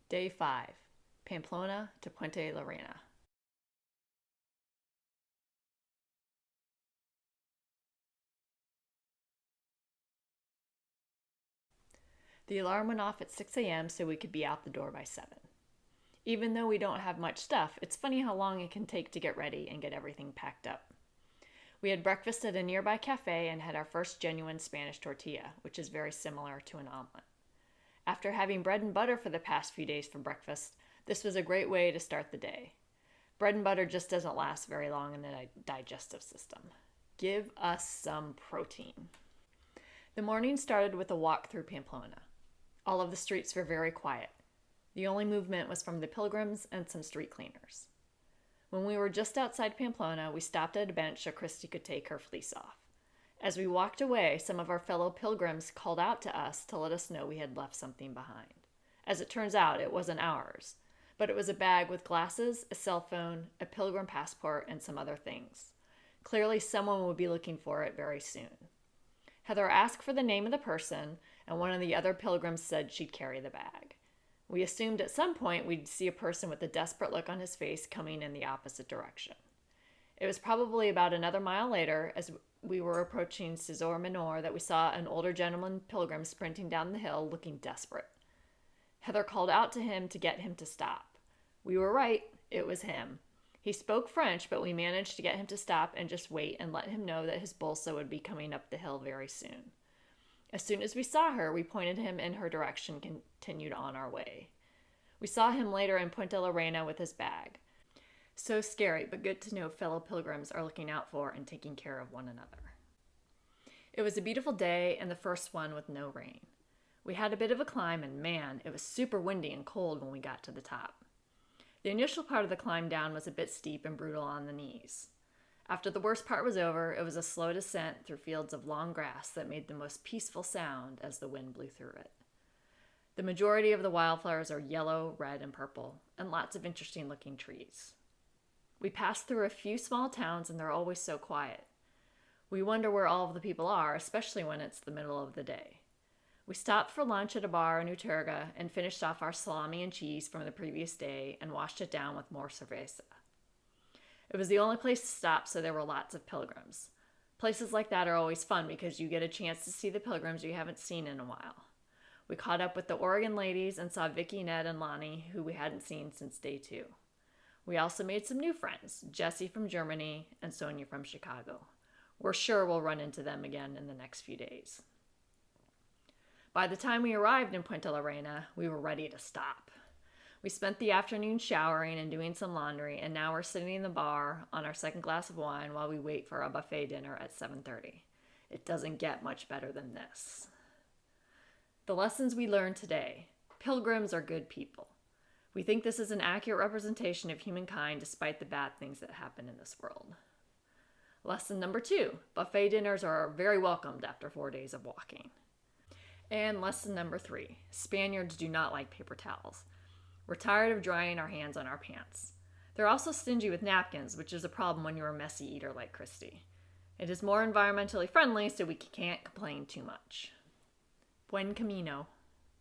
Day 5. Pamplona to Puente la Reina. The alarm went off at 6 a.m. so we could be out the door by 7. Even though we don't have much stuff, it's funny how long it can take to get ready and get everything packed up. We had breakfast at a nearby cafe and had our first genuine Spanish tortilla, which is very similar to an omelet. After having bread and butter for the past few days for breakfast, this was a great way to start the day. Bread and butter just doesn't last very long in the digestive system. Give us some protein. The morning started with a walk through Pamplona. All of the streets were very quiet. The only movement was from the pilgrims and some street cleaners. When we were just outside Pamplona, we stopped at a bench so Christy could take her fleece off. As we walked away, some of our fellow pilgrims called out to us to let us know we had left something behind. As it turns out, it wasn't ours, but it was a bag with glasses, a cell phone, a pilgrim passport, and some other things. Clearly, someone would be looking for it very soon. Heather asked for the name of the person, and one of the other pilgrims said she'd carry the bag. We assumed at some point we'd see a person with a desperate look on his face coming in the opposite direction. It was probably about another mile later, as we were approaching Cesor Minor, that we saw an older gentleman pilgrim sprinting down the hill looking desperate. Heather called out to him to get him to stop. We were right, it was him. He spoke French, but we managed to get him to stop and just wait and let him know that his bolsa would be coming up the hill very soon. As soon as we saw her, we pointed him in her direction and continued on our way. We saw him later in Puente la Reina with his bag. So scary, but good to know fellow pilgrims are looking out for and taking care of one another. It was a beautiful day and the first one with no rain. We had a bit of a climb and man, it was super windy and cold when we got to the top. The initial part of the climb down was a bit steep and brutal on the knees. After the worst part was over, it was a slow descent through fields of long grass that made the most peaceful sound as the wind blew through it. The majority of the wildflowers are yellow, red, and purple, and lots of interesting looking trees. We passed through a few small towns and they're always so quiet. We wonder where all of the people are, especially when it's the middle of the day. We stopped for lunch at a bar in Uterga and finished off our salami and cheese from the previous day and washed it down with more cerveza. It was the only place to stop, so there were lots of pilgrims. Places like that are always fun because you get a chance to see the pilgrims you haven't seen in a while. We caught up with the Oregon ladies and saw Vicky, Ned, and Lonnie, who we hadn't seen since day 2. We also made some new friends, Jessie from Germany and Sonia from Chicago. We're sure we'll run into them again in the next few days. By the time we arrived in Puente la Reina, we were ready to stop. We spent the afternoon showering and doing some laundry, and now we're sitting in the bar on our second glass of wine while we wait for a buffet dinner at 7:30. It doesn't get much better than this. The lessons we learned today. Pilgrims are good people. We think this is an accurate representation of humankind despite the bad things that happen in this world. Lesson number 2. Buffet dinners are very welcomed after 4 days of walking. And lesson number 3. Spaniards do not like paper towels. We're tired of drying our hands on our pants. They're also stingy with napkins, which is a problem when you're a messy eater like Christy. It is more environmentally friendly, so we can't complain too much. Buen camino.